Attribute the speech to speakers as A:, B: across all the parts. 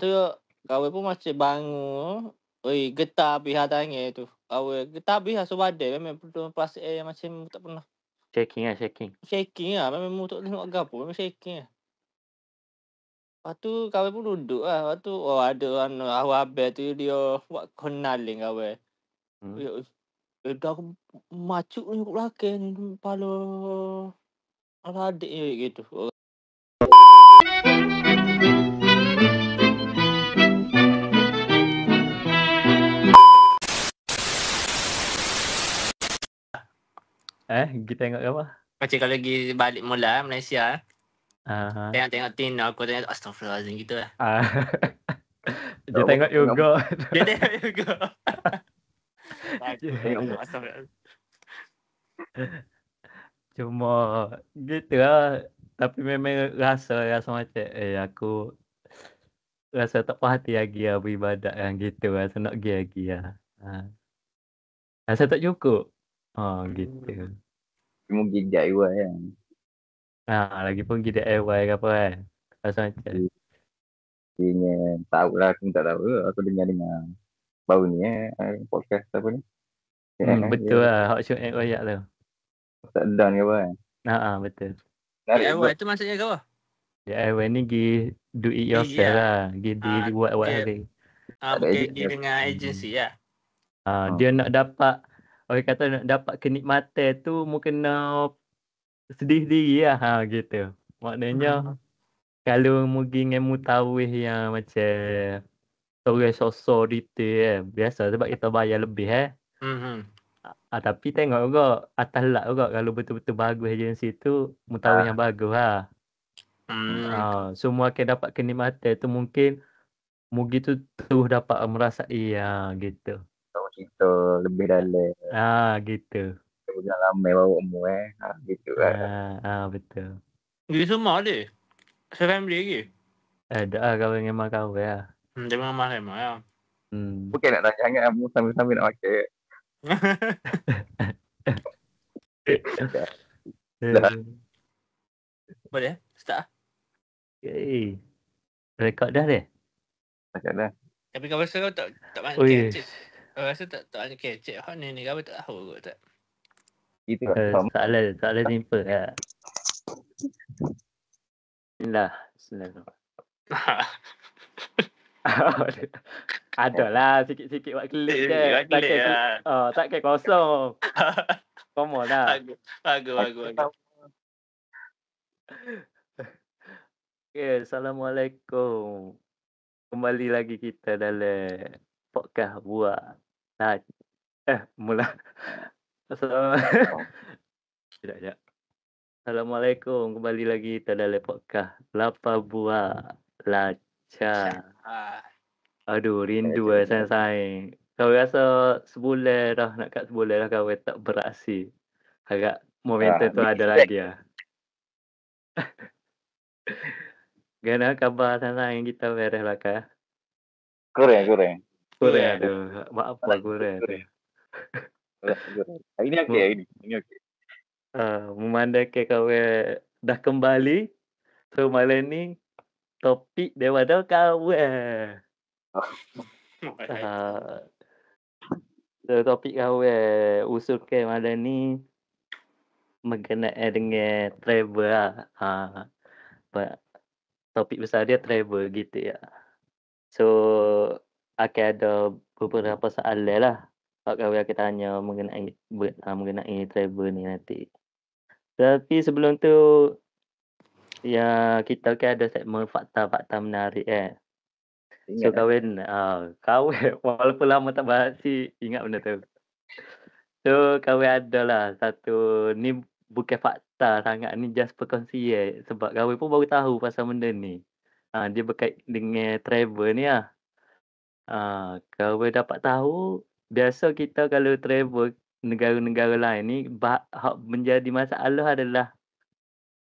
A: tu kawan pun macam bangun. Oi, getar habis tangan tu. Kawan getar habis lah sebadai. Memang plastik yang macam tak pernah.
B: Shaking.
A: Shaking lah. Memang tak tengok gapo. Memang shaking lah. Lepas tu kawan pun duduk lah. Lepas tu ada abang tu dia buat kenaling kawan. Dah aku macuk ni kat belakang ni. Kepala adik ni gitu.
B: Kita tengok apa?
A: Macam kalau lagi balik mula Malaysia.
B: Uh-huh.
A: Tengok Tina. Aku tengok astagfirullahaladzim gitu lah.
B: Dia tengok juga.
A: Dia tengok juga. Astagfirullahaladzim.
B: Cuma gitu lah. Tapi memang rasa macam aku rasa tak puas hati lagi lah beribadat yang gitu. Rasa nak pergi lagi lah. Rasa tak cukup. Gitu.
C: Cuma gigit juga kan.
B: Lagipun kita DIY ke apa kan. Rasa macam.
C: Ingin tahu lah, aku tak tahu. Aku dengar baru ni podcast apa ni.
B: Betul lah. Hak shoot and royak tu.
C: Tak down ke apa kan.
B: Betul.
A: DIY tu maksudnya ke apa?
B: DIY ni do it yourself lah. Buat hari.
A: Berkaji dengan agensi lah.
B: Dia nak dapat, orang kata nak dapat kenikmatan tu mungkin kena sedih sendiri lah. Gitu. Maknanya kalau mungkin mu tahu yang macam orang sosok detail biasa sebab kita bayar lebih tapi tengok juga atas lak juga kalau betul-betul bagus agensi tu mu tahu yang bagus lah. Semua akan dapat kenikmatan tu mungkin tu terus dapat merasai gitu.
C: Tahu cerita lebih dalam.
B: Gitu.
C: Jangan ramai bawa umur gitu
B: kan. Betul.
A: Dia semua ada. Se-family lagi.
B: Ada lah kawan dengan kawan lah.
A: Dia memang ya.
C: Bukan nak tanya sangat kamu sambil-sambil nak pakai.
A: Boleh? Start.
B: Okay. Rekod dah deh.
C: Rekod dah.
A: Tapi kau rasa kau tak makan kecik. Kau rasa tak makan kecik. Hak ni kau tak tahu kot tak?
C: Itu lah.
B: Soalan simple lah. Bismillah. Adalah sikit-sikit buat klik je. Tak kek kosong. Come on lah.
A: Bagus.
B: Okay, Assalamualaikum. Kembali lagi kita dalam podcast buat. Mula. Sekejap. Assalamualaikum. Kembali lagi kita dalam podcast Lapa Buat Laca. Aduh, rindu sayang. Kau rasa sebulan dah, nak kat sebulan dah kau tak beraksi. Agak momentum tu ada lagi lah. Gimana khabar sayang kita beres lah kah?
C: Kurang.
B: Aduh, maaf apa kurang tu.
C: Ini okey.
B: Memandangkan kau dah kembali. So malam ni topik daripada kau So topik kau usulkan malam ni mengenai dengan travel lah. Topik besar dia travel gitu ya. So akan ada beberapa soalan lah. Kalau kau akan tanya mengenai travel ni nanti. Tapi sebelum tu kita kan ada segmen fakta-fakta menarik So kawan walaupun lama tak bahas ingat benda tu. So kawan adalah satu ni bukan fakta sangat ni just perkongsian sebab kawan pun baru tahu pasal benda ni. Dia berkait dengan travel ni lah. Kawan dapat tahu biasa kita kalau travel negara-negara lain ni menjadi masalah adalah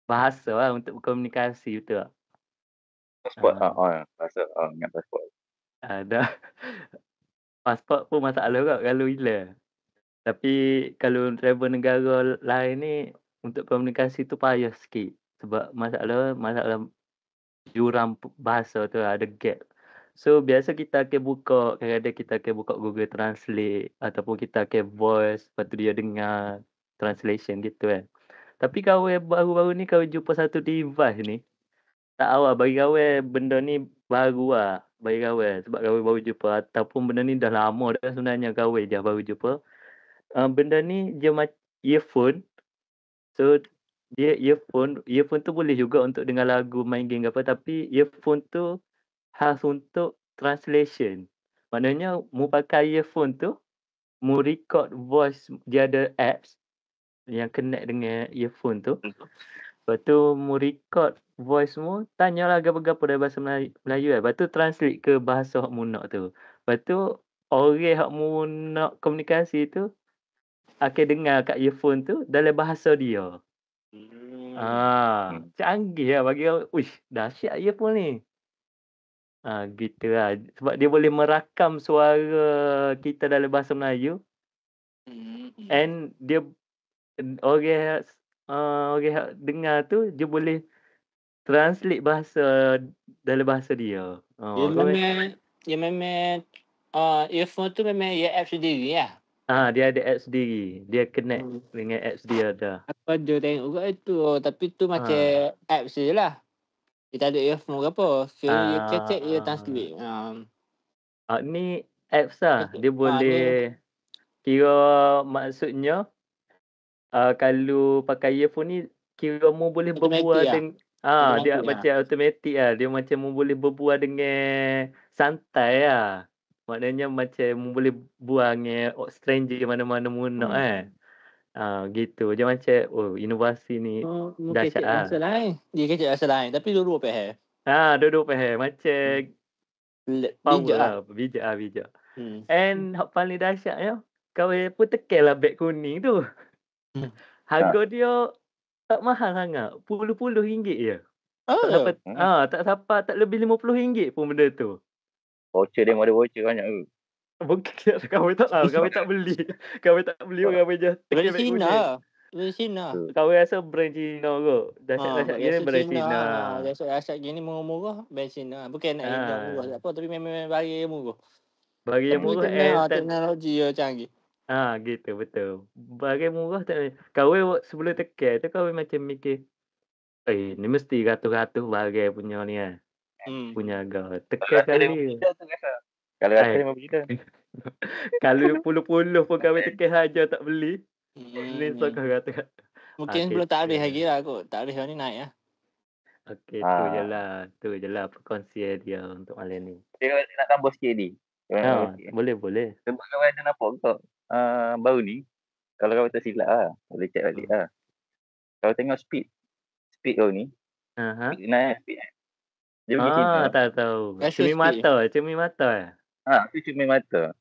B: bahasa lah untuk berkomunikasi betul tak?
C: Pasport bahasa ingat pasport.
B: Ada pasport pun masalah juga kalau hilang. Tapi kalau travel negara lain ni untuk komunikasi tu payah sikit sebab masalah jurang bahasa tu ada gap. So biasa kita akan buka, kadang-kadang kita akan buka Google Translate ataupun kita akan voice, lepas tu dia dengar translation gitu kan. Tapi kawan baru-baru ni kawan jumpa satu device ni. Tak tahu lah, bagi kawan benda ni baru lah. Bagi kawan sebab kawan baru jumpa ataupun benda ni dah lama dah sebenarnya kawan je baru jumpa. Benda ni dia earphone. So dia earphone tu boleh juga untuk dengar lagu, main game ke apa, tapi earphone tu khas untuk translation. Maknanya mu pakai earphone tu, mu record voice, dia ada apps yang connect dengan earphone tu. Lepas tu mu record voice mu, tanyalah apa-apa dari bahasa Melayu kan. Lepas tu translate ke bahasa hak mu nak tu. Lepas tu orang hak mu nak komunikasi tu akan dengar kat earphone tu dalam bahasa dia. Canggih lah bagi orang. Uish, dahsyat earphone ni. Gitu lah. Sebab dia boleh merakam suara kita dalam bahasa Melayu. And dia orang yang dengar tu dia boleh translate bahasa dalam bahasa dia.
A: Dia memang earphone tu memang dia app sendiri lah.
B: Dia ada app sendiri. Dia connect dengan apps dia dah.
A: Apa dia tengok kat itu. Tapi tu macam apps je lah. Dia tak ada earphone ke apa. So dia kecek dia translate.
B: Ni apps lah. Dia boleh kira maksudnya kalau pakai earphone ni kira mu boleh berbual dengan dia macam automatik lah. Dia macam mu boleh berbual dengan santai lah. Maknanya macam mu boleh bual dengan stranger mana-mana mu nak kan. Gitu. Dia macam inovasi ni dahsyat lah.
A: Bahasa lain. Dia kecek bahasa lain. Tapi dua-dua faham.
B: Dua-dua faham. Macam power lah. Bijak. And paling dahsyatnya kawan pun tekan lah beg kuning tu. Harga dia tak mahal sangat. Puluh-puluh ringgit je. Tak sampai, tak lebih RM50 pun benda tu.
C: Voucher dia ada voucher banyak tu.
B: Bukan, kawan tak tahu. Kawan tak beli. Kawan tak beli orang je.
A: Dari China. Dari China.
B: Kawan rasa brand China kot. Dahsyat gini brand China.
A: Dahsyat gini murah-murah brand China. Bukan nak indah murah tak apa. Tapi memang bagi yang murah.
B: Bagi yang murah.
A: Teknologi yang canggih.
B: Gitu betul. Bagi murah tak. Kawan sebelum tekan tu kawan macam mikir. Ni mesti ratus-ratus bagai punya ni kan. Punya harga. Tekan kali.
C: Kalau rasa RM5
B: kalau puluh-puluh pun kami tekan saja tak beli. Ni sokong ratus.
A: Mungkin belum tak habis lagi lah kot. Tak habis ni naik lah.
B: Okey, tu je lah perkongsian dia untuk malam ni.
C: Dia nak tambah sikit ni.
B: Boleh.
C: Sebab kawan ada nampak kau baru ni. Kalau kawan tersilap lah. Boleh check balik lah. Kalau tengok speed kau ni. Speed naik speed. Dia pergi China.
B: Tahu. Cermin mata.
C: Tu cermin mata.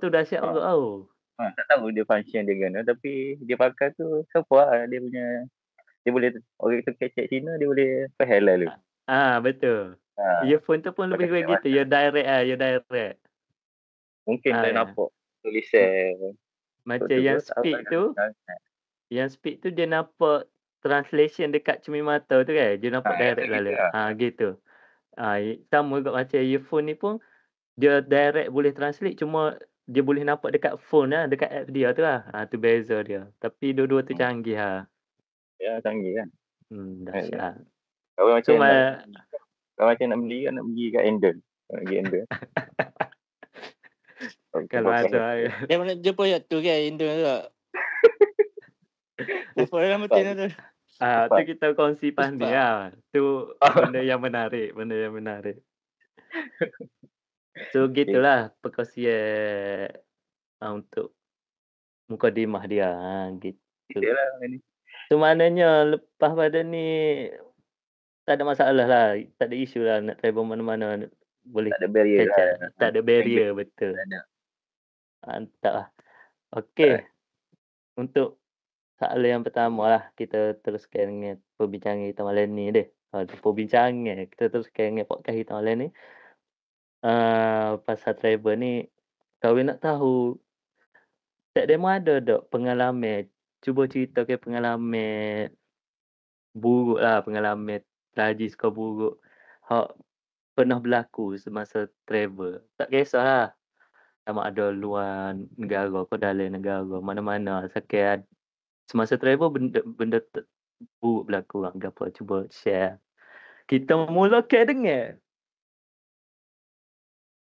B: Tu dahsyat juga tau.
C: Tak tahu dia function dia gana. Tapi dia pakai tu siapa lah. Dia punya. Dia boleh, orang tu kecek China, dia boleh faham lah lu.
B: Betul. Earphone tu pun lebih kurang gitu. Ya direct.
C: Mungkin dia nampak tulisan.
B: Macam yang speed tu. Yang speed tu dia nampak translation dekat cermin mata tu kan. Dia nampak direct lah. Gitu. Sama juga macam earphone ni pun. Dia direct boleh translate. Cuma dia boleh nampak dekat phone lah. Dekat app dia tu lah. Tu beza dia. Tapi dua-dua tu canggih lah.
C: Ya, canggih kan.
B: Dahsyat.
C: Kalau macam nak beli kan, nak pergi kat Endon.
B: Kalau ada.
A: Dia mana jumpa tu kan, Endon tu tak? Apa nama channel tu?
B: Tu kita kongsi pandai lah. Tu benda yang menarik. So gitulah perkongsian untuk mukadimah dia. Gitu.
C: Itulah ni.
B: So maknanya lepas pada ni tak ada masalah lah. Tak ada isu lah nak travel mana-mana. Boleh
C: tak ada barrier lah.
B: Tak ada barrier, betul. Mantap lah. Okey. Untuk soalan yang pertama lah. Kita teruskan dengan perbincangan kita malam ni deh. Kita teruskan dengan podcast kita malam ni. Pasal travel ni. Kau nak tahu. Tak demo ada tak pengalaman. Cuba cerita ke pengalaman buruk lah. Pengalaman tragis ke buruk. pernah berlaku semasa travel. Tak kisahlah sama ada luar negara ke dalam negara, mana-mana asalkan semasa travel benda buruk berlaku lah ke apa, cuba share. Kita mulakan dengan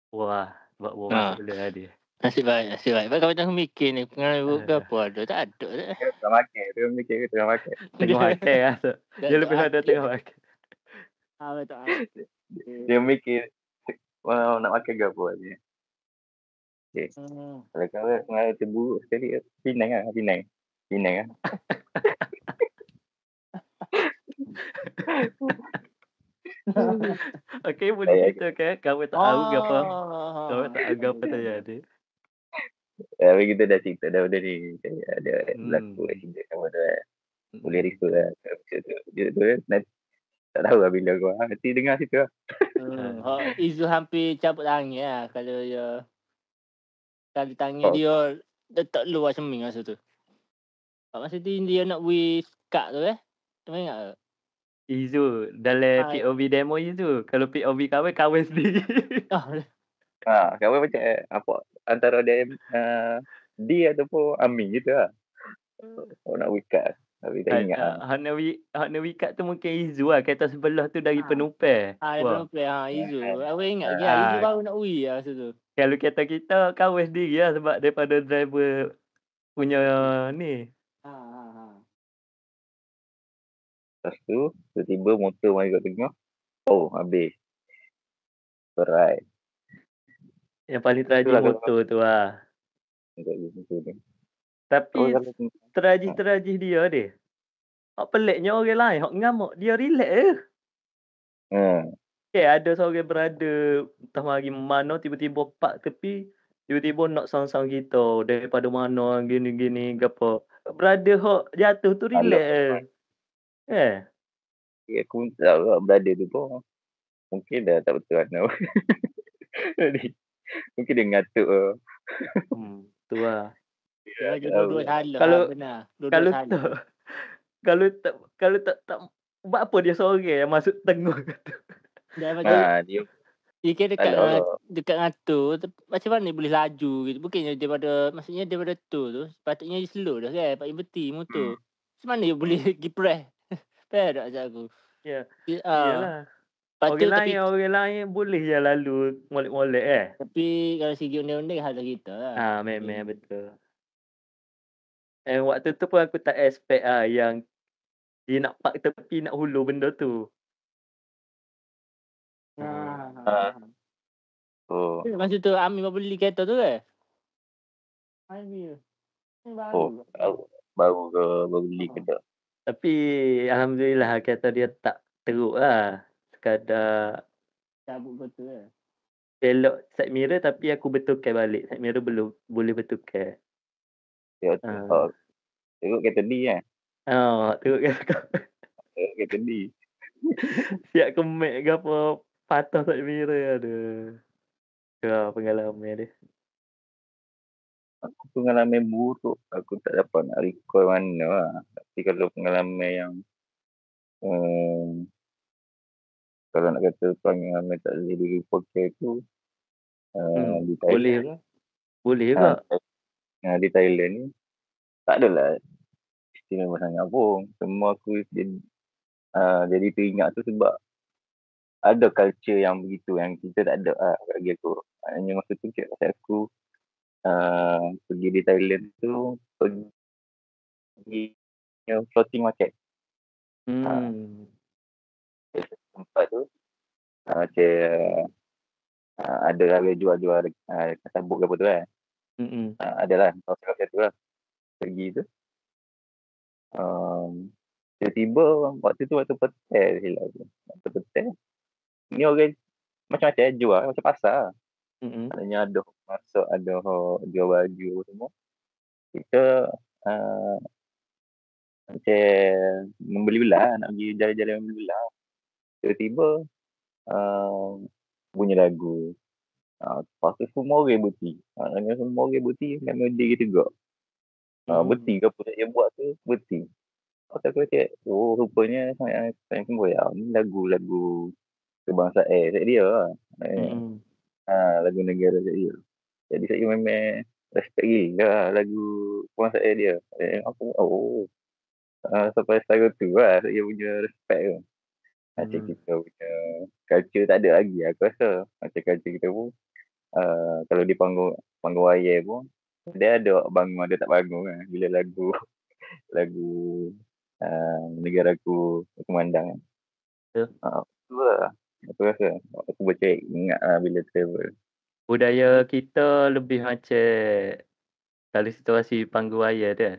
B: wah, buat
A: Ha.
B: masuk boleh dia.
A: Nasib baik. Sebab kau tengah mikir ni, pengalaman buruk ke apa ada? Tak ada.
C: Tengah makan. Dia mikir ke tengah makan.
B: Tengah makan lah. Dia lebih ada tengah makan.
A: Betul.
C: Dia mikir nak makan ke apa dia. Okay. Kalau kau pengalaman terburuk sekali, Penang lah. Penang lah.
B: Okey, boleh cerita kan? Kau tak tahu ke apa? Kau tak tahu apa terjadi.
C: Tapi kita dah cerita dah benda ni. Ada berlaku accident sama tu kan. Boleh refer lah. Dia tu kan. Tak tahu lah bila kau. Nanti dengar situ lah.
A: Izu hampir cabut tangan lah. Kalau dia kali tangan dia tak luar seming masa tu. Masa tu dia nak pergi skak tu Tu ingat tak?
B: Izu dalam POV demo Izu. Kalau POV kawan sendiri.
C: Kawan macam apa antara D ataupun Amin gitu lah. Nak wikat. Tapi tak ingat lah.
B: Hak nak wikat tu mungkin Izu lah. Kereta sebelah tu dari penumpang.
A: Dari penumpang. Izu. Aku ingat ke Izu baru nak pergi lah masa tu.
B: Kalau kereta kita kawan sendiri lah sebab daripada driver punya ni.
C: Lepas tu, tiba-tiba motor mari kat tengah. Oh, habis. Berat.
B: Yang paling tragis motor tu lah. Tapi tragis dia dia. Hak peliknya orang lain, hak ngamuk, dia relax je. Okay, ada seorang berada entah mari mana tiba-tiba pak tepi, tiba-tiba nak sang-sang kita daripada mana gini-gini gapo. Berada hak jatuh tu relax je.
C: Aku tak tahu berada tu pun. Mungkin dah tak betul kan. Mungkin dia ngatuk.
B: Tu lah.
A: Dua-dua salah.
B: Kalau tak buat apa dia seorang yang masuk tengah tu.
A: Dia kira dekat ngatu, macam mana boleh laju gitu. Bukannya daripada tu sepatutnya dia slow dah kan. Pakai berhenti motor. Macam mana dia boleh pergi press? Perak je aku.
B: Ya. Iyalah. Orang lain boleh je lalu molek-molek
A: Tapi kalau segi ondek-ondek hal kita lah.
B: Memang betul. Waktu tu pun aku tak expect yang dia nak park tepi nak hulu benda tu.
A: Masa tu Amin baru beli kereta tu ke?
C: Baru beli kereta.
B: Tapi alhamdulillah kereta dia tak teruk lah. Sekadar
C: cabut betul lah.
B: Belok side mirror tapi aku betulkan balik. Side mirror belum boleh betulkan.
C: Teruk kereta D kan?
B: Teruk kereta.
C: Teruk kereta D.
B: Siap kemek ke apa patah side mirror ada. Pengalaman dia.
C: Aku pengalaman buruk. Aku tak dapat nak recall mana lah. Tapi kalau pengalaman yang kalau nak kata pengalaman tak boleh dilupakan tu di Thailand.
B: Boleh ke?
C: Di Thailand ni tak adalah istimewa sangat pun. Semua aku jadi teringat tu sebab ada culture yang begitu yang kita tak ada bagi aku. Hanya masa tu aku pergi di Thailand tu pergi floating market. Tempat tu macam ada lah jual-jual sabuk ke apa tu kan. Adalah kawasan tu lah. Pergi tu tiba-tiba waktu petai silap aku. Waktu petai ni orang macam-macam jual macam pasar. Maknanya ada masuk, ada jual baju semua. Kita macam membeli belah, nak pergi jalan-jalan membeli belah. Tiba-tiba bunyi lagu. Lepas tu semua orang berhenti. Maknanya semua orang berhenti nak melodi kita juga. Berhenti ke apa yang buat tu, berhenti. Lepas aku cakap, rupanya saya semboyang ni lagu-lagu kebangsaan set dia lah. Lagu negara set dia. Jadi saya memang respect gila lah lagu kebangsaan dia. Aku sampai setara tu lah saya punya respect tu. Macam kita punya culture tak ada lagi aku rasa. Macam culture kita pun kalau di panggung wayar pun dia ada bangun ada tak bangun kan. Bila lagu negaraku kumandang kan. Tu lah aku rasa. Aku baca ingat lah bila travel.
B: Budaya kita lebih macam kalau situasi panggung wayar tu.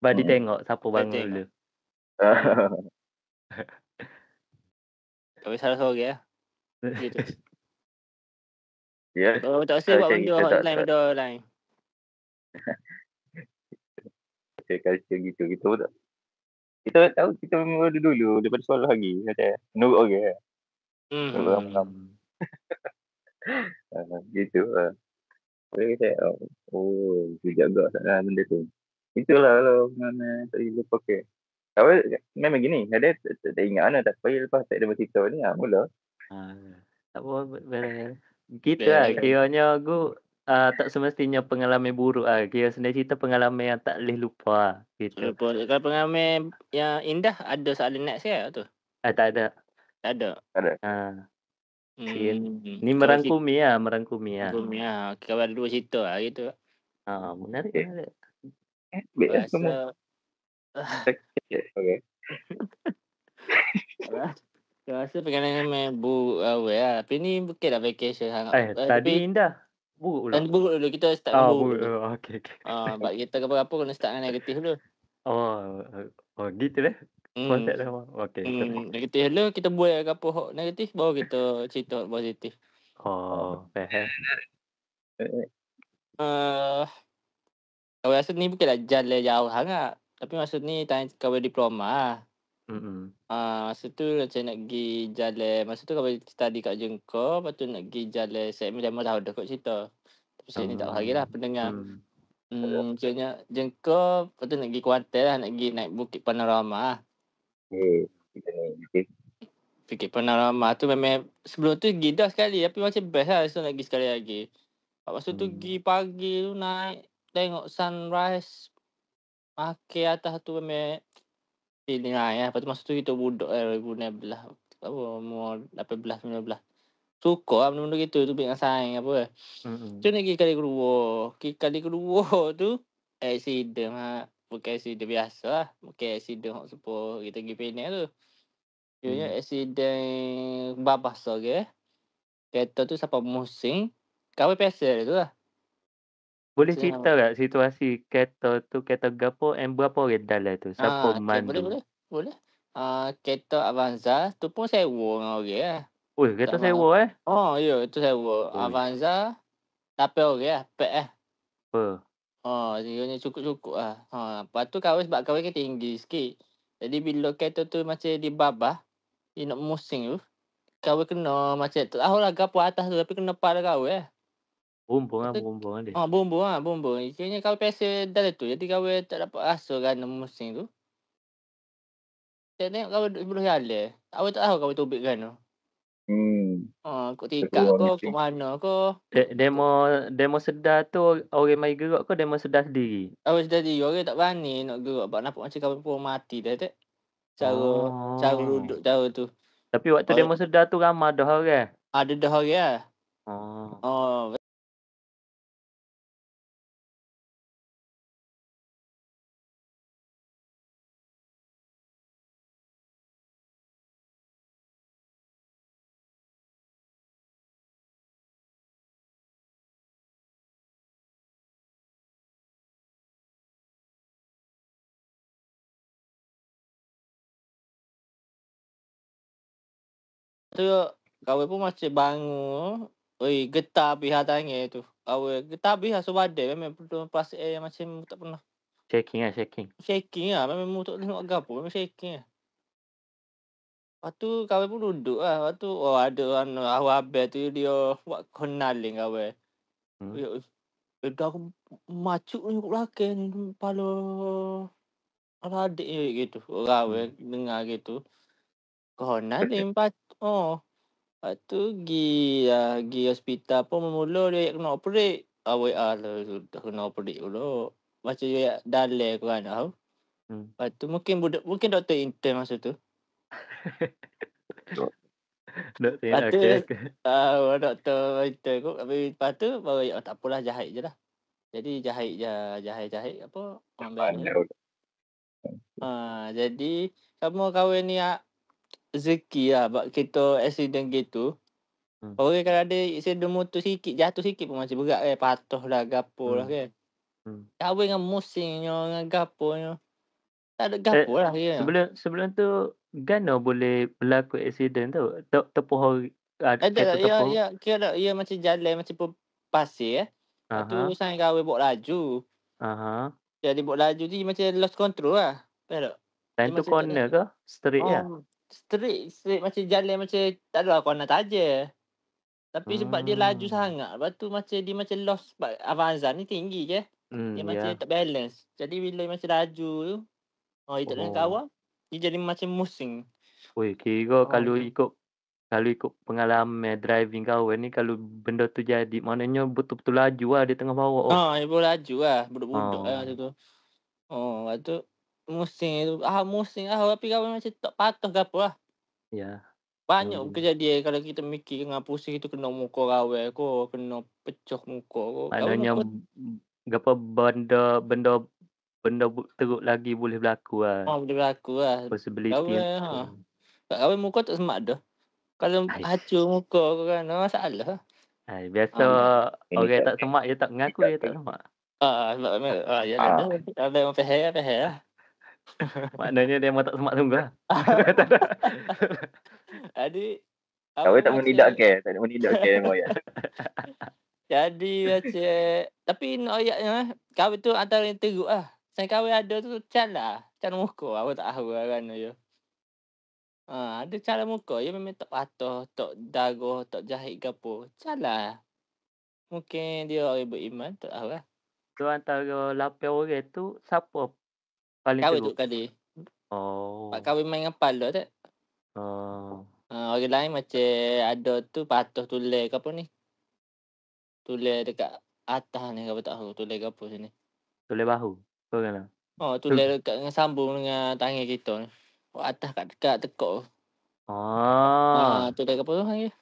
B: Badi tengok siapa bangun dulu.
A: Tapi salah sorang lah. Gitu.
C: Ya.
A: Kalau tak rasa buat benda hotline benda lain.
C: Culture gitu kita pun tak. Kita tahu kita memang dulu daripada sekolah lagi macam menurut orang lah. Gitu lah. Jadi saya jaga sangat benda tu. Itulah kalau mana tadi lupa ke. Kalau memang gini, ada tak ingat mana tak payah lepas tak ada bercerita ni mula.
B: Tak apa. Kita lah kiranya aku tak semestinya pengalaman buruk lah. Kira sendiri cerita pengalaman yang tak boleh lupa gitu.
A: Kalau pengalaman yang indah ada soalan next ke tu?
B: Tak ada.
A: Tak ada.
B: Ni merangkumi lah.
A: Merangkumi lah. Kalau ada dua cerita lah gitu.
B: Menarik.
A: Rasa
C: Okay.
A: Rasa pengalaman buruk lah. Tapi ni bukan lah vacation sangat.
B: Tadi indah. Buruk pula.
A: Buruk dulu. Kita start dengan buruk dulu.
B: Okay.
A: Sebab kita apa-apa kena start dengan negatif dulu.
B: Gitu lah. Konsep dah. Okay.
A: Negatif dulu. Kita buat apa negatif. Baru kita cerita positif.
B: Faham.
A: Kau rasa ni bukanlah jalan jauh sangat. Tapi maksud ni tanya kau diploma lah. Masa tu macam nak pergi jalan. Masa tu kau study kat Jengkor. Lepas tu nak pergi jalan. Saya memang tahu dah kot cerita. Tapi saya ni tak tahu lagi lah pendengar. Macamnya Jengkor. Lepas tu nak pergi Kuantan lah. Nak pergi naik Bukit Panorama lah. Bukit Panorama tu memang sebelum tu pergi dah sekali. Tapi macam best lah. So nak pergi sekali lagi. Masa tu pergi pagi tu naik. Tengok sunrise. Makin atas tu memang feeling lah. Lepas tu masa tu kita budak 2016. Umur 18-19. Suka lah benda-benda gitu. Tu dengan saing apa. Tu nak pergi kali kedua. Kali kedua tu accident lah. Bukan accident biasa lah. Bukan accident sepuluh kita pergi Penang tu. Dia accident babas okay. Kereta tu sampai musing. Kau pasal tu lah.
B: Boleh cerita tak situasi kereta tu, kereta gapo and berapa orang dalam tu? Siapa mandu?
A: Boleh. Kereta Avanza tu pun sewa dengan orang lah.
B: Kereta sewa
A: ya, itu sewa. Avanza 8 orang lah, pek lah. Dia cukup-cukup lah. Lepas tu kawan sebab kawan kan tinggi sikit. Jadi bila kereta tu macam di babah, dia nak musing tu, kawan kena macam tak tahulah gapo atas tu tapi kena pada kawan lah.
B: Bumbung dia.
A: Bumbung. Kayaknya kau pasal dalam tu. Jadi kau tak dapat rasa kan musim tu. Saya tengok kau duduk sebelah jalan. Awak tak tahu kau tubik kan tu. Kau tikak kau mana kau.
B: Demo sedar tu orang mai gerak kau demo sedar sendiri.
A: Awak sedar sendiri. Orang tak berani nak gerak. Sebab nampak macam kau pun mati dah tak. Cara duduk cara tu.
B: Tapi waktu demo sedar tu ramai dah orang.
A: Ada dah orang lah. Tu kawan pun macam bangun. Getar pihak tangan tu. Kawan getar pihak sebadai. Memang plastik yang macam tak pernah. Shaking lah. Memang tak boleh nak gapo. Memang shaking lah. Lepas tu kawan pun duduk lah. Lepas tu ada awal tu dia buat kenaling kawan. Dah aku macuk ni kat belakang ni. Kepala adik ni gitu. Kawan dengar gitu. Kenaling Lepas tu pergi hospital pun mula dia kena operate. WA lah sudah kena operate pula. Macam dia dalai korang tahu. Lepas tu mungkin doktor intern masa tu.
B: Doktor
A: Lepas tu
B: okey.
A: doktor intern kot. Lepas tu baru tak apalah jahit je lah. Jadi jahit apa ambil. Jadi kamu kahwin ni rezeki lah. Sebab kita accident gitu. Orang kalau ada accident motor sikit, jatuh sikit pun masih berat kan. Patuh lah, gapo lah kan. Kahwin dengan musingnya, dengan gaponya. Tak ada gapo lah dia.
B: Sebelum tu Gano boleh berlaku accident tu. Tepuh hari kereta tepuh.
A: Ya, kira ia macam jalan macam pasir. Lepas tu saya kahwin bawa laju. Jadi bawa laju tu macam lost control lah. Faham tak?
B: Time tu corner ke? Straight ya?
A: Straight macam jalan macam tak ada corner saja. Tapi sebab dia laju sangat. Lepas tu macam dia macam lost. Sebab Avanza ni tinggi je. Dia macam tak balance. Jadi bila macam laju tu. Dia tak dengan kawan. Dia jadi macam musing.
B: Woi, kira kalau ikut pengalaman driving kawan ni, kalau benda tu jadi, maknanya betul-betul laju lah dia tengah bawa.
A: Dia boleh laju lah. Budak-budak lah macam tu. Lepas tu musing tu. Musing lah. Tapi kawan macam tak patuh ke apa lah.
B: Ya.
A: Banyak kejadian kalau kita mikir dengan pusing itu kena muka kawan ko, kena pecah muka ko.
B: Maknanya apa benda teruk lagi boleh berlaku lah.
A: Boleh berlaku lah.
B: Possibility.
A: Kawan muka tak semak dah. Kalau hancur muka ko kan masalah.
B: Biasa orang tak semak dia tak mengaku dia tak semak.
A: Ya dah. Ada yang faham lah.
B: Maknanya dia memang tak semak sungguh lah.
A: Jadi
C: Kau tak menidak ke? Tak menidak ke moyak.
A: Jadi macam tapi ayatnya kahwin tu antara yang teruk lah. Saya kahwin ada tu cara muka aku tak tahu kan dia. Ada cara muka dia memang tak patuh, tak daguh, tak jahit ke apa. Cara. Mungkin dia orang beriman, tak tahu lah.
B: Tu antara 8 orang tu siapa paling
A: kahwin
B: teruk?
A: Tu kali. Pak kahwin main dengan pala tak? Orang lain macam ada tu patuh tulis ke apa ni. Tulis dekat atas ni kau tak tahu tulis ke apa sini.
B: Tulis bahu. Kau kan?
A: Tulis dekat dengan sambung dengan tangan kita ni. Atas kat dekat tekuk. Tulis ke apa tu panggil?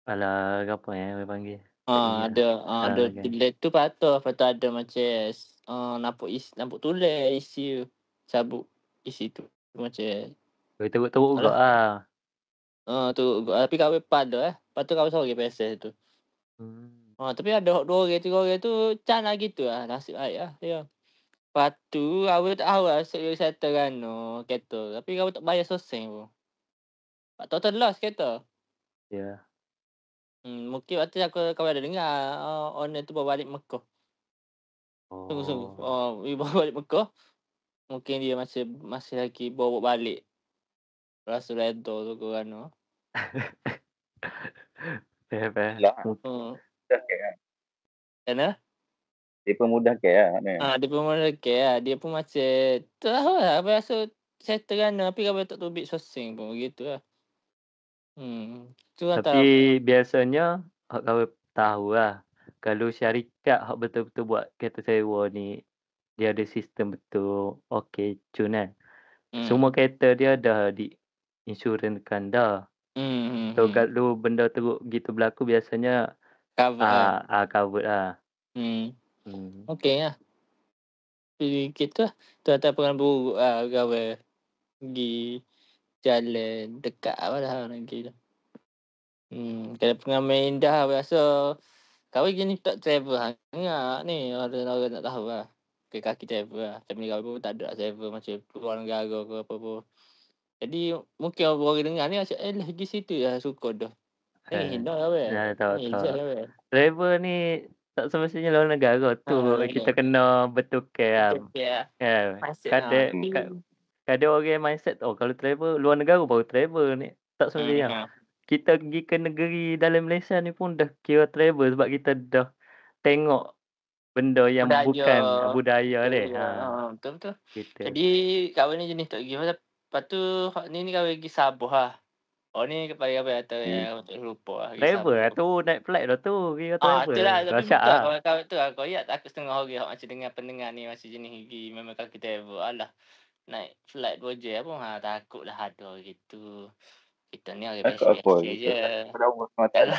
B: Alah, apa orang panggil?
A: Ada tulis tu patuh. Lepas tu ada macam nampak tulis isi sabuk isi tu macam
B: teruk juga ah.
A: Tu tapi kahwin pada Lepas tu kahwin seorang PSS tu. Tapi ada 2 orang 3 orang tu cana gitu lah. Nasib baik lah dia. Lepas tu awak tak tahu lah settle kan kereta. Tapi kau tak bayar soseng pun. Total loss kereta.
B: Ya.
A: Mungkin waktu aku kau ada dengar owner tu bawa balik Mekah. Sungguh-sungguh. Dia bawa balik Mekah. Mungkin dia masih lagi bawa balik. Rasa redor tu kau kan.
B: Fair.
A: Kenapa?
C: Dia pun mudah ke lah.
A: Dia pun mudah ke lah. Dia pun macam tahu lah. Apa rasa settle kan. Tapi kau tak tubik soseng pun begitu lah.
B: Tapi biasanya kau tahu lah. Kalau syarikat betul-betul buat kereta sewa ni, dia ada sistem betul. Okey, cun kan. Semua kereta dia dah diinsurankan dah. So kalau benda teruk gitu berlaku biasanya cover lah.
A: Okey lah. Kita tu atas pengalaman buruk lah. Gawe pergi jalan dekat apa dah lagi tu. Kalau pengalaman indah rasa kahwin gini tak travel sangat ni. Orang nak tahu lah. Kaki travel lah. Family kahwin pun tak ada travel macam keluar negara ke apa pun. Jadi mungkin orang dengar ni macam pergi situ lah suka dah. Indah kahwin.
B: Tahu. Travel ni tak semestinya luar negara tu kita kena betulkan. Kadang orang mindset kalau travel luar negara baru travel ni. Tak semestinya. Kita pergi ke negeri dalam Malaysia ni pun dah kira travel sebab kita dah tengok benda yang bukan budaya ni.
A: Betul. Gitu. Jadi kawan ni jenis tak pergi. Lepas tu ni kahwin pergi Sabah lah. Oh ni kepada apa kata
C: Hmm.
A: yang untuk lupa lah.
B: Driver lah tu, naik flight dah tu. Kira driver.
A: Itulah. Tapi
B: Dahsyat
A: betul
B: lah.
A: kalau tu lah. Kau ingat tak aku setengah orang macam dengar pendengar ni macam jenis gigi memang kaki driver. Alah. Naik flight 2 jam pun takut lah ada gitu. Kita ni orang
C: Takut apa?
A: biasa-biasa je.
C: Pada umur semua tak ada.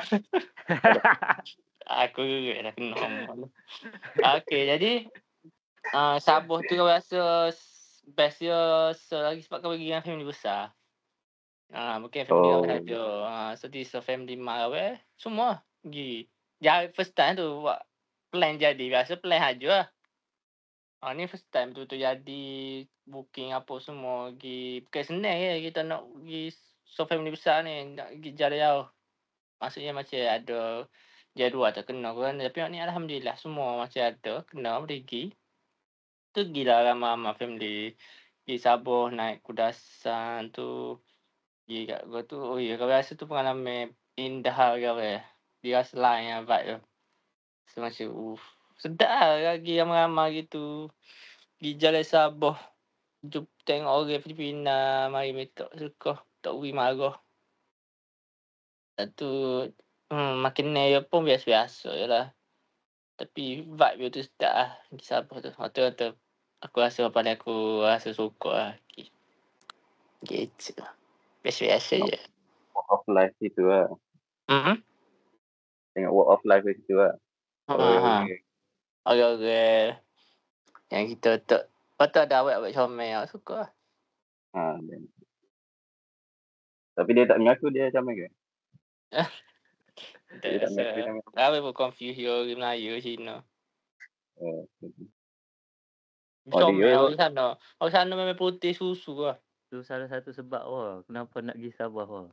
A: Aku gerak dah kena omong. Okey, jadi Sabah tu kau rasa best dia selagi sebab kau pergi dengan family besar. Mungkin family kau saja. So this family mak kau semua pergi. Jadi first time tu buat plan jadi. Biasa plan aja lah. Ni first time tu jadi booking apa semua pergi. Bukan senang je kita nak pergi so family besar ni. Nak pergi jalan jauh. Maksudnya macam ada jadual tak kena kan. Tapi ni Alhamdulillah semua macam ada. Kena pergi. Tu gila ramai-ramai family. Pergi Sabah naik kudasan tu. Pergi kat gua tu. Oh ya, kau rasa tu pengalaman indah lah kau dia rasa lain lah vibe tu. So macam sedap lah lagi ramai-ramai gitu. Pergi jalan Sabah. Tengok orang Filipina. Mari minta suka. Tak pergi marah. Tu makin dia pun biasa-biasa je lah. Tapi vibe dia tu sedap lah. Pergi Sabah tu. Betul-betul. Aku rasa pada aku rasa suka lah. Gitu. Biasa-biasa je.
C: Walk of life itu lah. Tengok walk of life itu lah.
A: Orang-orang yang kita tak. Patut ada awet-awet comel lah. Suka lah.
C: Tapi dia tak mengaku dia comel ke?
A: Tak rasa. Apa pun confuse dia orang Melayu Cina. Comel orang sana. Orang sana memang putih susu lah.
B: Tu salah satu sebab kenapa nak pergi Sabah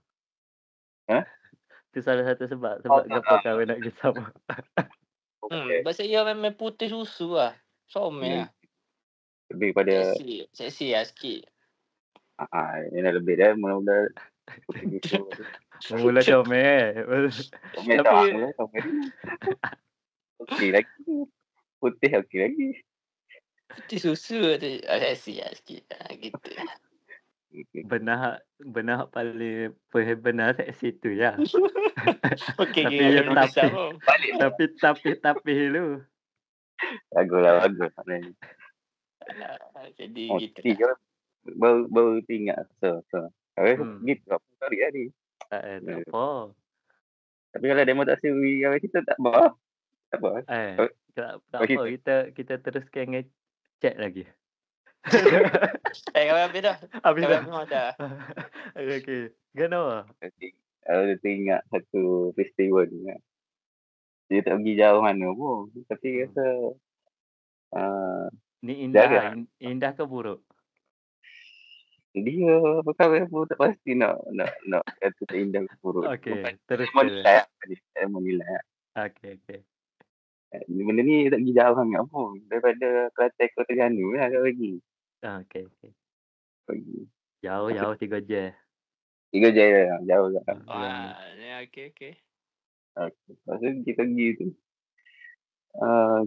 B: Tu
C: Tu
B: salah satu sebab kenapa kau nak pergi Sabah.
A: Bahasa dia memang putih susu lah. Comel lah.
C: Lebih pada
A: seksi lah sikit.
C: Ini dah lebih dah mula-mula putih gitu.
B: Mula comel.
C: Tapi mula comel. Okey lagi. Putih okey lagi.
A: Putih susu tu seksi lah sikit. Gitu.
B: Benar paling benar seksi tu ya.
A: Okey,
B: tapi lu.
C: Bagus.
A: Jadi gitu
C: lah. Baru ingat so. Gitu apa tadi tadi.
B: Tak apa.
C: Tapi kalau demo tak sewi kita tak apa. Tak apa.
B: Tak apa kita teruskan ngecek lagi.
A: Kau habis dah.
B: Habis
A: dah.
B: Okey. Kenapa?
C: Kalau teringat satu festival ni. Dia tak pergi jauh mana pun. Tapi rasa
B: ni indah ke buruk?
C: Dia perkara pun tak pasti nak kata tak indah ke buruk.
B: Okey, terus
C: menilai.
B: Okey.
C: Benda ni tak pergi jauh sangat pun. Daripada Kelantan ke Terengganu lah kat pergi.
B: Okey.
C: Pergi.
B: Jauh 3 jam.
C: 3 jam lah. Jauh tak.
A: Okey.
C: Lepas tu kita pergi tu.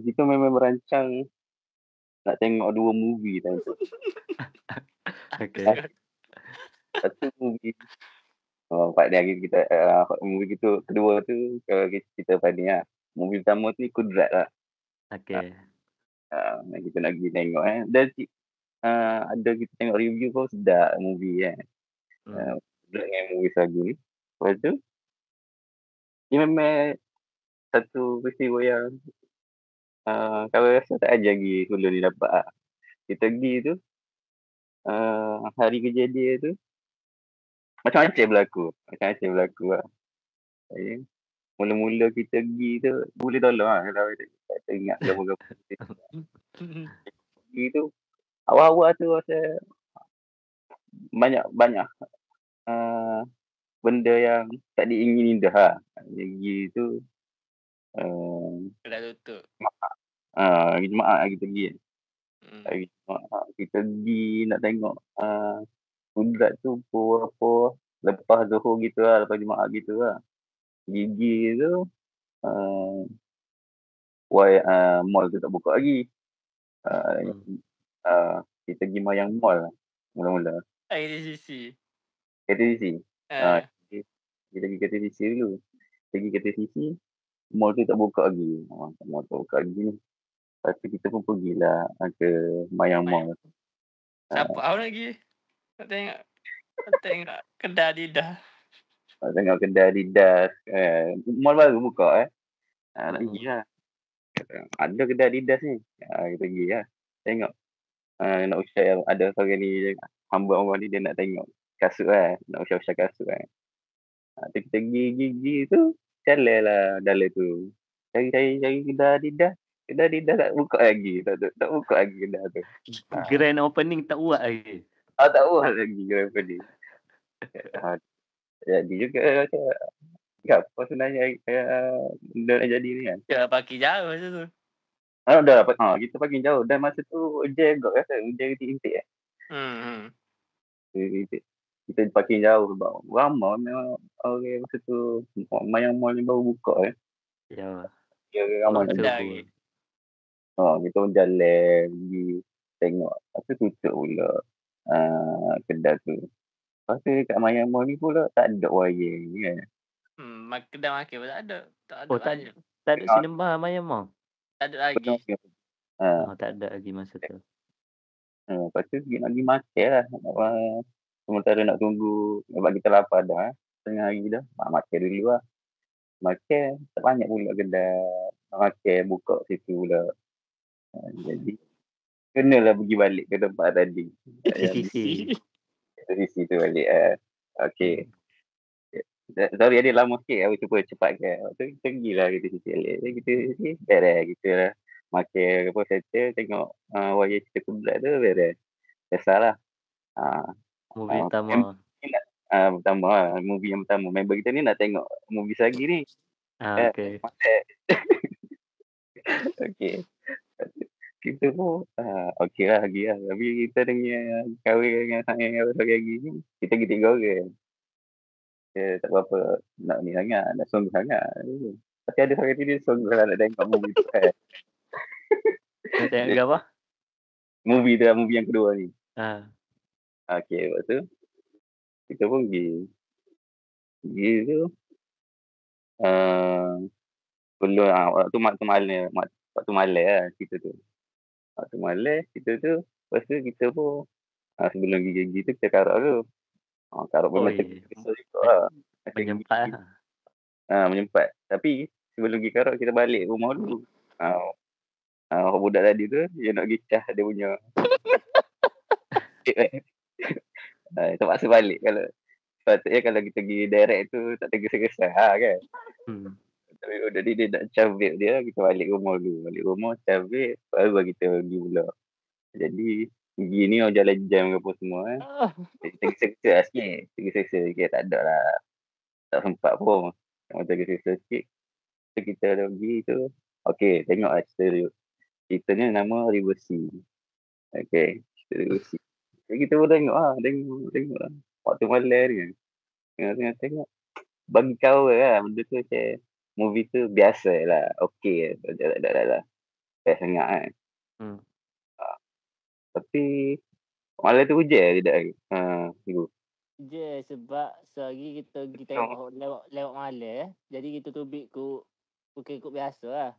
C: Kita memang merancang nak tengok 2 movie time tu.
B: Okey.
C: Satu movie. 4 hari kita movie kita kedua tu kalau kita pandai lah. Movie pertama tu Kudrat lah.
B: Okey.
C: Kita nak pergi tengok Dan ada kita tengok review pun sedap movie dengan movie lagu ni. Lepas tu dia memang satu peristiwa yang kalau rasa tak ajar lagi dulu ni dapat lah. Kita pergi tu hari kejadian tu macam-macam berlaku lah. Mula-mula kita pergi tu boleh tolong lah kalau tak ingat gambar-gambar pergi tu awal-awal tu rasa banyak benda yang tak diingini dah lah. Pergi tu
A: dah tutup.
C: Hari Jumaat kita pergi hari Jumaat kita pergi nak tengok Kudrat tu apa lepas Zuhur gitu lah, lepas Jumaat gitu lah. Gigi tu mall tu tak buka lagi. Kita pergi Mayang Mall mula-mula.
A: KTCC.
C: KTCC. Kita pergi KTCC dulu. Pergi KTCC, mall tu tak buka lagi. Mall tak buka lagi ni. Lepas tu kita pun pergilah ke Mayang Mall.
A: Siapa lagi? Nak tengok kedai Adidas.
C: Tengok kedai Adidas. Mall baru buka nak pergi lah. Ada kedai Adidas ni. Kita pergi lah. Tengok. Nak usah ada seorang ni, hamba orang ni dia nak tengok kasut nak usah kasut kita gigi tu jalan lah dalam tu cari kedai Adidas tak buka lagi, tak buka lagi kedai tu.
B: Grand opening tak buat lagi.
C: Tak buat lagi grand opening. Jadi juga macam apa sebenarnya benda nak jadi ni kan.
A: Ya parking jauh masa tu.
C: Dah dapat kita parking jauh dan masa tu hujan juga rasa hujan rintik kita parking jauh sebab ramai memang orang masa tu Mayang Mall ni baru buka
B: Ya.
C: Ramai lagi. Kita pun jalan pergi tengok. Lepas tu tutup pula kedai tu. Lepas tu kat Mayang Mall ni pula tak ada wayar kan.
A: Kedai makan pun tak ada.
B: Tak ada sinema Mayang Mall.
A: Tak ada lagi.
B: Tak ada lagi masa tu.
C: Lepas tu nak pergi makan lah. Sementara nak tunggu sebab kita lapar dah tengah hari dah. Makan dulu lah. Makan tak banyak pula kedai makan buka situ pula. Jadi kenalah pergi balik ke tempat tadi. KTCC tu balik. Okay. Sorry ada lama sikit aku cuba cepatkan. Waktu kita pergilah KTCC balik. Kita beres kita lah. Makan apa settle tengok wayar cerita Kiblat tu beres. Biasalah.
B: Movie pertama.
C: Movie yang pertama. Member kita ni nak tengok movie lagi ni.
B: Okay.
C: Okay. Kita pun okey lah lagi lah. Tapi kita dengan kahwin dengan saya lagi ni, kita pergi 3 orang. Tak apa-apa nak ni sangat, nak sungguh sangat. Tapi ada seorang ni dia sungguh lah nak tengok movie tu
B: Nak tengok apa?
C: Movie tu lah, movie yang kedua ni. Okay, lepas tu kita pun pergi tu belum waktu malam lah kita tu. Waktu malam kita tu lepas tu kita pun sebelum gigi tu kita karak tu. Karak pun macam besar juga lah.
B: Menyempat lah.
C: Menyempat. Tapi sebelum pergi karak kita balik rumah dulu. Budak tadi tu dia nak gicah dia punya. Terpaksa balik kalau sepatutnya kalau kita pergi direct tu tak tergesa-gesa kan. Tapi udah dia nak cabik dia, kita balik rumah dulu. Balik rumah cabik baru kita pergi pula. Jadi pergi ni jalan jam ke apa semua tergesa-gesa lah sikit. Tergesa-gesa sikit tak ada lah. Tak sempat pun. Tergesa-gesa sikit. Kita dah pergi tu. Okay, tengok lah cerita dia. Ceritanya nama River Sea. Okay, cerita River Sea. Jadi kita pun tengok lah. Waktu malam ni. Tengok. Bagi kawan lah. Benda tu macam movie tu biasa lah. Okay lah. Tak ada lah. Best sangat kan. Tapi malam tu hujan tidak lagi.
A: Hujan sebab sehari kita pergi tengok lewat malam. Jadi kita tubik ikut biasa lah.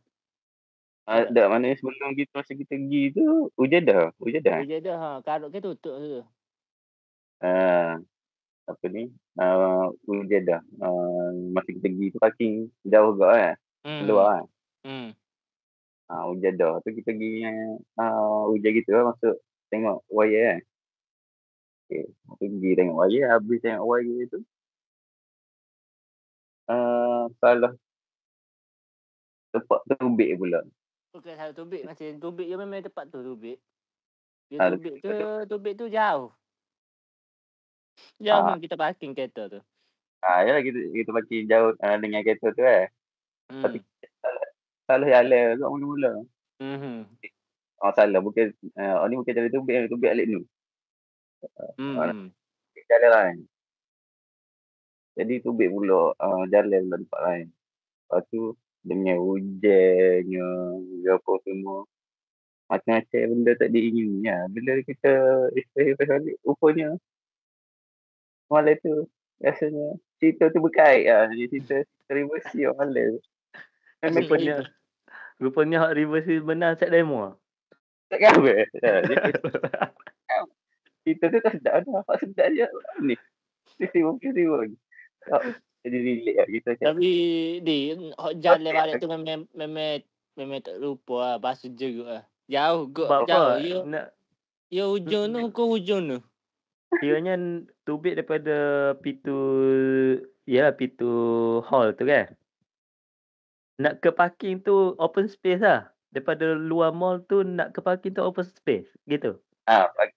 C: Tak, maknanya sebelum kita masa kita pergi tu hujan dah. Hujan dah.
A: Karut ke tutup tu.
C: Apa ni? Hujan dah. Masa kita pergi tu parking jauh juga kan. Keluar kan. Hujan dah. Tu kita pergi hujan gitu lah masuk tengok wayar kan. Okay. Pergi tengok wayar. Habis tengok wayar tu. Salah tempat tubik pula.
A: Bukan salah tubik. Macam tubik je memang tempat tu tubik. Tubik tu jauh. Jauh kita parking kereta tu.
C: Yalah kita parking jauh dengan kereta tu Tapi salah jalan kat mula-mula. Salah bukan ni bukan jalan tubik alik ni. Jalan lain. Jadi tubik pula jalan pula tempat lain. Lepas tu dengan hujannya apa semua macam-macam benda tak diingini lah. Bila kita istirahat balik rupanya malam tu rasanya cerita tu berkait lah. Cerita reversi orang lain.
B: Rupanya hak reversi benar set demo.
C: Tak khabar. Cerita tu tak sedap dah. Apa sedap je. Ni. Festival ni. Jadi relate lah kita.
A: Tapi jalan balik tu memang tak lupa lah. Basuh jeruk lah. Jauh. Jauh. Ya hujung tu. Kau hujung tu.
B: Kiranya tubik daripada pintu hall tu kan. Nak ke parking tu open space lah. Daripada luar mall tu nak ke parking tu open space. Gitu.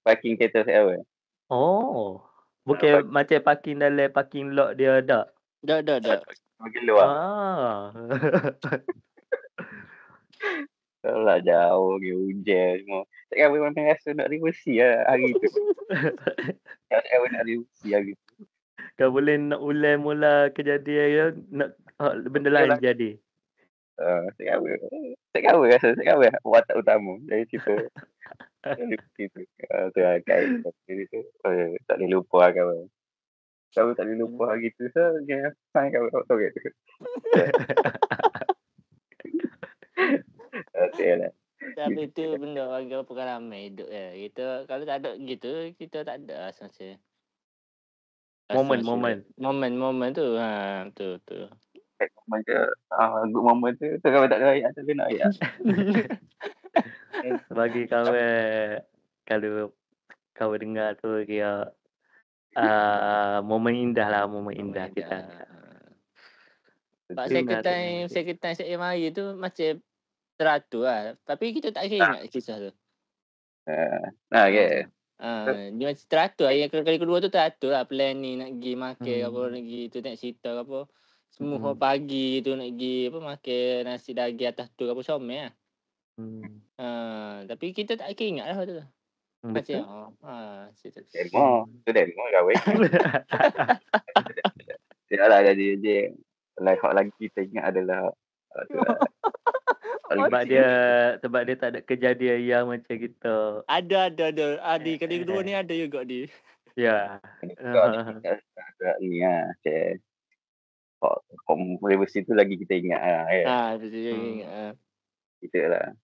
C: Parking kereta saya.
B: Oh. Bukan macam parking dalam parking lot dia tak?
A: Tak.
C: Parking luar. Kalau lah jauh ke hujan semua. Takkan memang rasa nak reversi lah hari tu. Takkan nak reversi hari tu.
B: Kau boleh nak ulang mula kejadian nak benda lain jadi.
C: Tak khabar rasa. Tak khabar watak utama dari situ. Tu lah kait. Tak boleh lupa kawan. Kau tak boleh lupa hari tu. So, sang kau tahu ke tu. lah.
A: Tapi itu benda bagi pengalaman hidup ya. Kita kalau tak ada gitu, kita tak ada rasa momen tu. Tu.
C: Momen tu, good moment tu kalau tak ada ayat tu nak ayat.
B: Bagi kalau kau dengar tu kira momen indah kita.
A: Pak sekitar saya mari tu macam teratur lah. Tapi kita tak ingat kisah tu.
C: Okay.
A: Dia macam teratur lah. Yang kali kedua tu teratur lah. Plan ni nak pergi makan apa, nak pergi tu nak cerita apa. Semua pagi tu nak pergi makan nasi daging atas tu apa somel lah. Tapi kita tak ingat lah tu. Macam
C: demo kahwin. Tidaklah jadi je. Like hak lagi kita ingat adalah
B: sebab dia tak ada kejadian yang macam kita.
A: Ada. Adi kali kedua ni ada juga di.
B: Ya.
C: Ni lah. Reversi tu lagi kita ingat lah.
A: Betul ingat.
C: Kita lah.